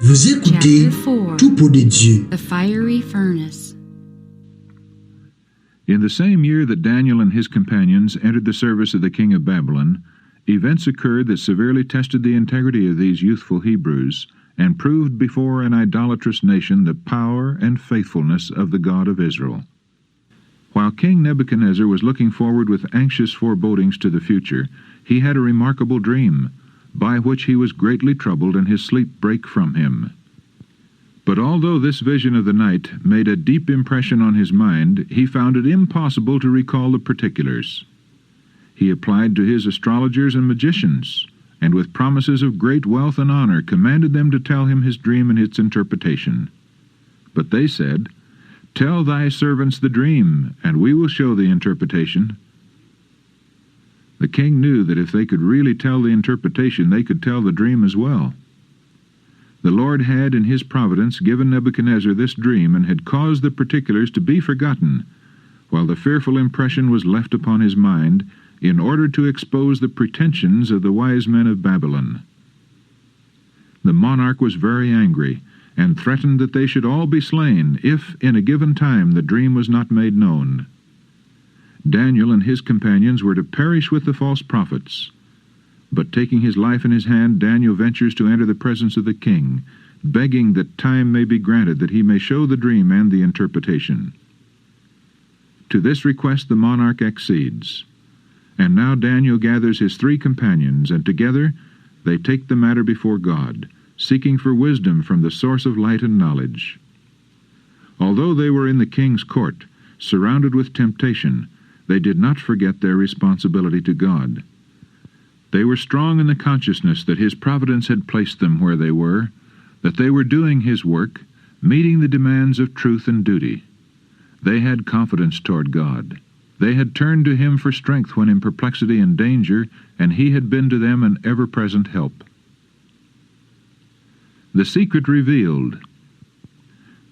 Vous écoutez Troupeau de Dieu. The fiery furnace. In the same year that Daniel and his companions entered the service of the king of Babylon, events occurred that severely tested the integrity of these youthful Hebrews and proved before an idolatrous nation the power and faithfulness of the God of Israel. While King Nebuchadnezzar was looking forward with anxious forebodings to the future, he had a remarkable dream, by which he was greatly troubled and his sleep brake from him. But although this vision of the night made a deep impression on his mind, he found it impossible to recall the particulars. He applied to his astrologers and magicians, and with promises of great wealth and honor commanded them to tell him his dream and its interpretation. But they said, "Tell thy servants the dream, and we will show the interpretation." The king knew that if they could really tell the interpretation, they could tell the dream as well. The Lord had, in his providence, given Nebuchadnezzar this dream and had caused the particulars to be forgotten, while the fearful impression was left upon his mind, in order to expose the pretensions of the wise men of Babylon. The monarch was very angry, and threatened that they should all be slain if, in a given time, the dream was not made known. Daniel and his companions were to perish with the false prophets. But taking his life in his hand, Daniel ventures to enter the presence of the king, begging that time may be granted that he may show the dream and the interpretation. To this request the monarch accedes. And now Daniel gathers his 3 companions, and together they take the matter before God, seeking for wisdom from the source of light and knowledge. Although they were in the king's court, surrounded with temptation, they did not forget their responsibility to God. They were strong in the consciousness that his providence had placed them where they were, that they were doing his work, meeting the demands of truth and duty. They had confidence toward God. They had turned to him for strength when in perplexity and danger, and he had been to them an ever-present help. The secret revealed.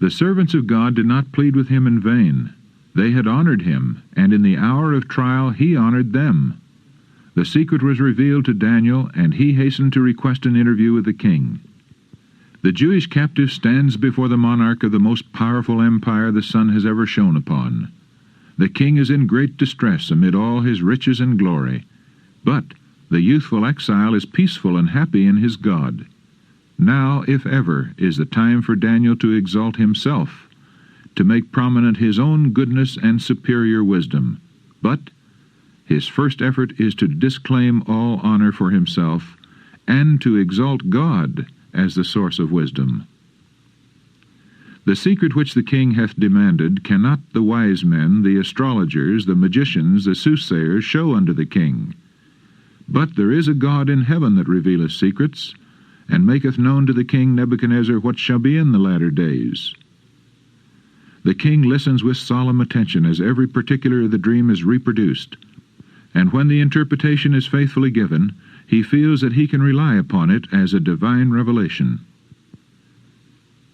The servants of God did not plead with him in vain. They had honored him, and in the hour of trial he honored them. The secret was revealed to Daniel, and he hastened to request an interview with the king. The Jewish captive stands before the monarch of the most powerful empire the sun has ever shone upon. The king is in great distress amid all his riches and glory, but the youthful exile is peaceful and happy in his God. Now, if ever, is the time for Daniel to exalt himself, to make prominent his own goodness and superior wisdom. But his first effort is to disclaim all honor for himself and to exalt God as the source of wisdom. The secret which the king hath demanded cannot the wise men, the astrologers, the magicians, the soothsayers show unto the king. But there is a God in heaven that revealeth secrets, and maketh known to the king Nebuchadnezzar what shall be in the latter days. The king listens with solemn attention as every particular of the dream is reproduced, and when the interpretation is faithfully given, he feels that he can rely upon it as a divine revelation.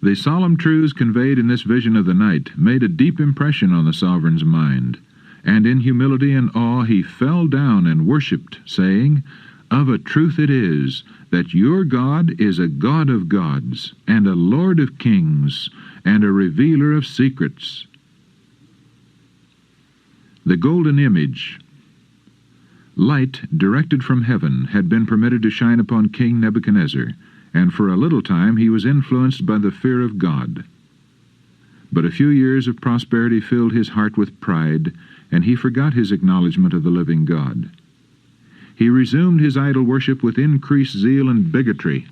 The solemn truths conveyed in this vision of the night made a deep impression on the sovereign's mind, and in humility and awe he fell down and worshipped, saying, "Of a truth it is, that your God is a God of gods, and a Lord of kings, and a revealer of secrets." The golden image. Light, directed from heaven, had been permitted to shine upon King Nebuchadnezzar, and for a little time he was influenced by the fear of God. But a few years of prosperity filled his heart with pride, and he forgot his acknowledgement of the living God. He resumed his idol worship with increased zeal and bigotry.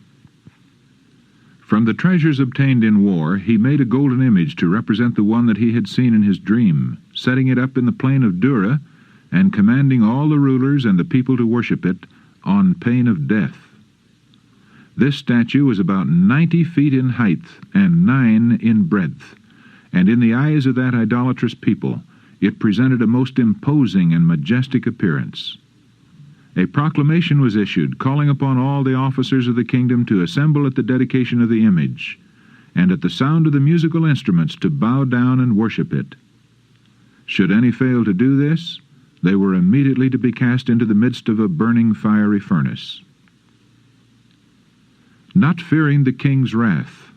From the treasures obtained in war, he made a golden image to represent the one that he had seen in his dream, setting it up in the plain of Dura, and commanding all the rulers and the people to worship it on pain of death. This statue was about 90 feet in height and 9 in breadth, and in the eyes of that idolatrous people it presented a most imposing and majestic appearance. A proclamation was issued calling upon all the officers of the kingdom to assemble at the dedication of the image, and at the sound of the musical instruments to bow down and worship it. Should any fail to do this, they were immediately to be cast into the midst of a burning fiery furnace. not fearing the king's wrath.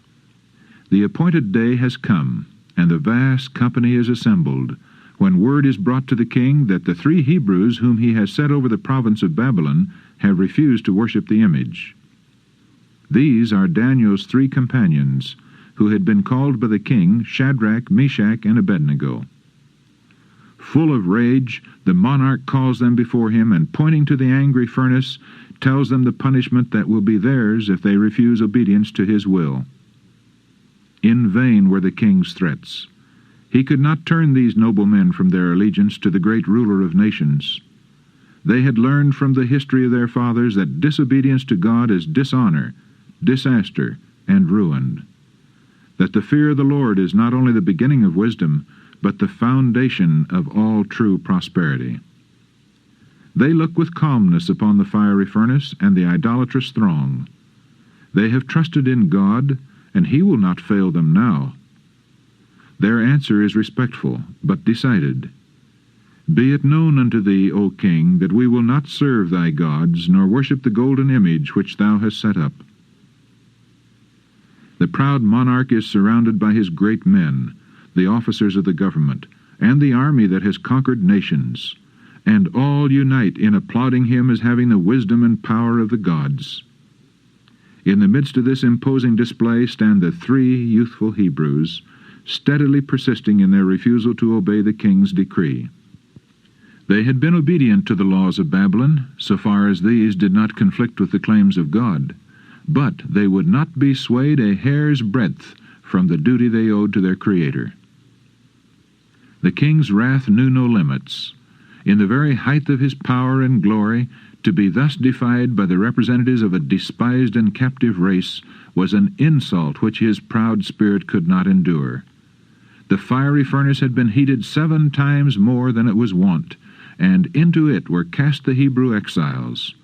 The appointed day has come, and the vast company is assembled, when word is brought to the king that the 3 Hebrews whom he has set over the province of Babylon have refused to worship the image. These are Daniel's 3 companions, who had been called by the king Shadrach, Meshach, and Abednego. Full of rage, the monarch calls them before him, and pointing to the angry furnace, tells them the punishment that will be theirs if they refuse obedience to his will. In vain were the king's threats. He could not turn these noble men from their allegiance to the great ruler of nations. They had learned from the history of their fathers that disobedience to God is dishonor, disaster, and ruin. That the fear of the Lord is not only the beginning of wisdom, but the foundation of all true prosperity. They look with calmness upon the fiery furnace and the idolatrous throng. They have trusted in God, and he will not fail them now. Their answer is respectful, but decided. Be it known unto thee, O king, that we will not serve thy gods, nor worship the golden image which thou hast set up. The proud monarch is surrounded by his great men, the officers of the government, and the army that has conquered nations, and all unite in applauding him as having the wisdom and power of the gods. In the midst of this imposing display stand the 3 youthful Hebrews, steadily persisting in their refusal to obey the king's decree. They had been obedient to the laws of Babylon, so far as these did not conflict with the claims of God, but they would not be swayed a hair's breadth from the duty they owed to their Creator. The king's wrath knew no limits. In the very height of his power and glory, to be thus defied by the representatives of a despised and captive race was an insult which his proud spirit could not endure. The fiery furnace had been heated 7 times more than it was wont, and into it were cast the Hebrew exiles.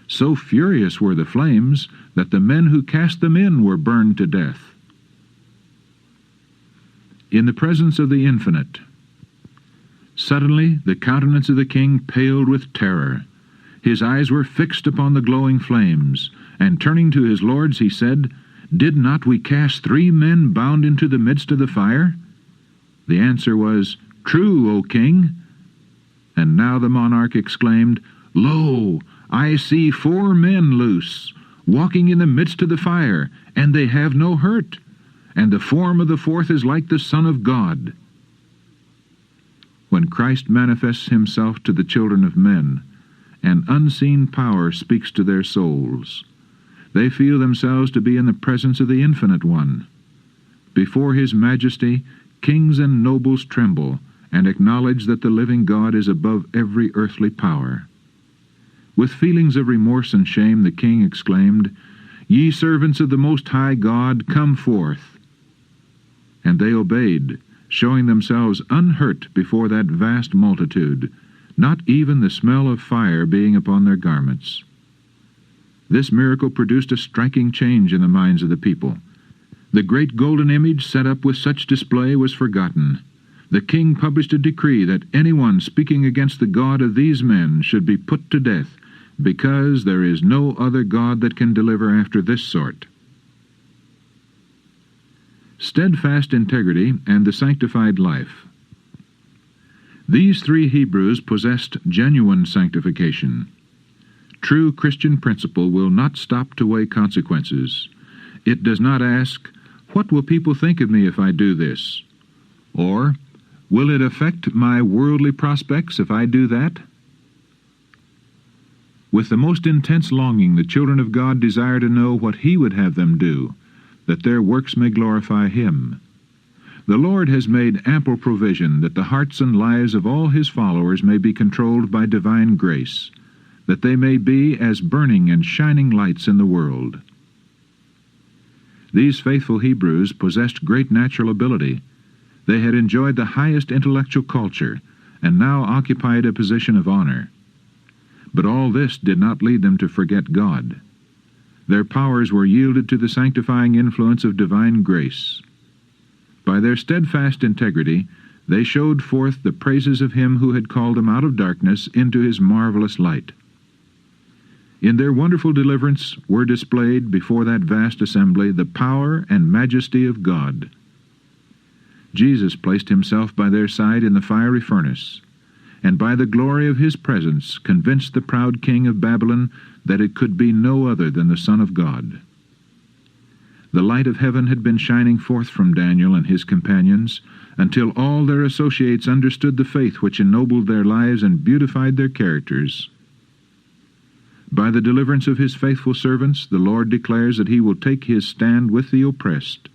So furious were the flames that the men who cast them in were burned to death. In the presence of the Infinite, suddenly the countenance of the king paled with terror. His eyes were fixed upon the glowing flames, and turning to his lords he said, "Did not we cast 3 men bound into the midst of the fire?" The answer was, "True, O king." And now the monarch exclaimed, "Lo, I see 4 men loose, walking in the midst of the fire, and they have no hurt, and the form of the 4th is like the Son of God." When Christ manifests himself to the children of men, an unseen power speaks to their souls. They feel themselves to be in the presence of the Infinite One. Before his majesty, kings and nobles tremble, and acknowledge that the living God is above every earthly power. With feelings of remorse and shame, the king exclaimed, "Ye servants of the Most High God, come forth." And they obeyed, showing themselves unhurt before that vast multitude, not even the smell of fire being upon their garments. This miracle produced a striking change in the minds of the people. The great golden image set up with such display was forgotten. The king published a decree that anyone speaking against the God of these men should be put to death, because there is no other God that can deliver after this sort. Steadfast integrity and the sanctified life. These 3 Hebrews possessed genuine sanctification. True Christian principle will not stop to weigh consequences. It does not ask, "What will people think of me if I do this?" Or, "Will it affect my worldly prospects if I do that?" With the most intense longing, the children of God desire to know what he would have them do, that their works may glorify him. The Lord has made ample provision that the hearts and lives of all his followers may be controlled by divine grace, that they may be as burning and shining lights in the world. These faithful Hebrews possessed great natural ability. They had enjoyed the highest intellectual culture, and now occupied a position of honor. But all this did not lead them to forget God. Their powers were yielded to the sanctifying influence of divine grace. By their steadfast integrity, they showed forth the praises of him who had called them out of darkness into his marvelous light. In their wonderful deliverance were displayed before that vast assembly the power and majesty of God. Jesus placed himself by their side in the fiery furnace, and by the glory of his presence convinced the proud king of Babylon that it could be no other than the Son of God. The light of heaven had been shining forth from Daniel and his companions until all their associates understood the faith which ennobled their lives and beautified their characters. By the deliverance of his faithful servants, the Lord declares that he will take his stand with the oppressed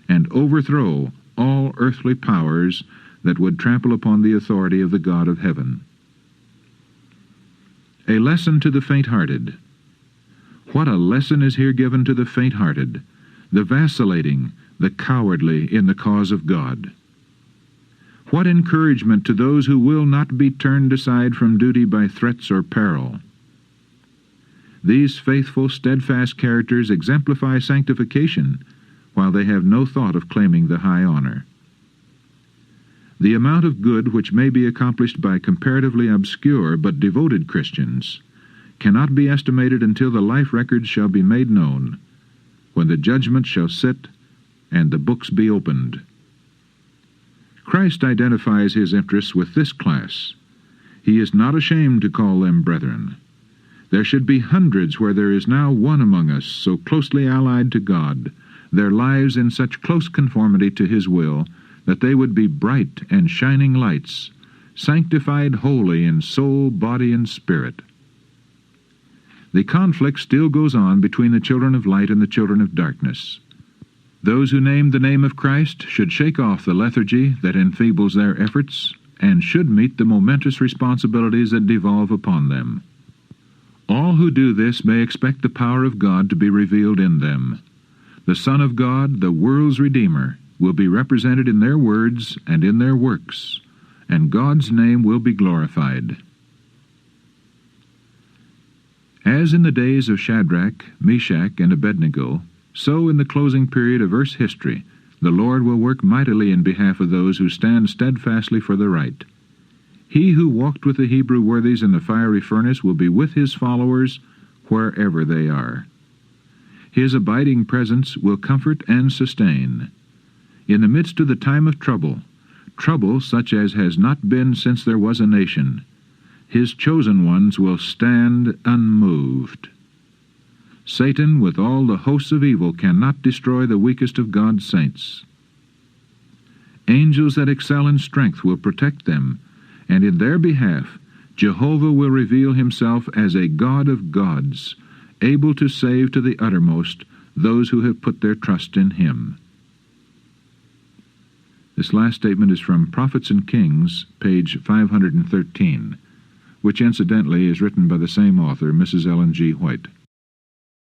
and overthrow all earthly powers that would trample upon the authority of the God of heaven. A lesson to the faint-hearted. What a lesson is here given to the faint-hearted, the vacillating, the cowardly in the cause of God. What encouragement to those who will not be turned aside from duty by threats or peril. These faithful, steadfast characters exemplify sanctification, while they have no thought of claiming the high honor. The amount of good which may be accomplished by comparatively obscure but devoted Christians cannot be estimated until the life records shall be made known, when the judgment shall sit and the books be opened. Christ identifies his interests with this class. He is not ashamed to call them brethren. There should be hundreds where there is now one among us so closely allied to God, their lives in such close conformity to his will, that they would be bright and shining lights, sanctified wholly in soul, body, and spirit. The conflict still goes on between the children of light and the children of darkness. Those who name the name of Christ should shake off the lethargy that enfeebles their efforts and should meet the momentous responsibilities that devolve upon them. All who do this may expect the power of God to be revealed in them. The Son of God, the world's Redeemer, will be represented in their words and in their works, and God's name will be glorified. As in the days of Shadrach, Meshach, and Abednego, so in the closing period of earth's history, the Lord will work mightily in behalf of those who stand steadfastly for the right. He who walked with the Hebrew worthies in the fiery furnace will be with his followers wherever they are. His abiding presence will comfort and sustain. In the midst of the time of trouble such as has not been since there was a nation, his chosen ones will stand unmoved. Satan, with all the hosts of evil, cannot destroy the weakest of God's saints. Angels that excel in strength will protect them, and in their behalf Jehovah will reveal himself as a God of gods, able to save to the uttermost those who have put their trust in him. This last statement is from Prophets and Kings, page 513, which incidentally is written by the same author, Mrs. Ellen G. White.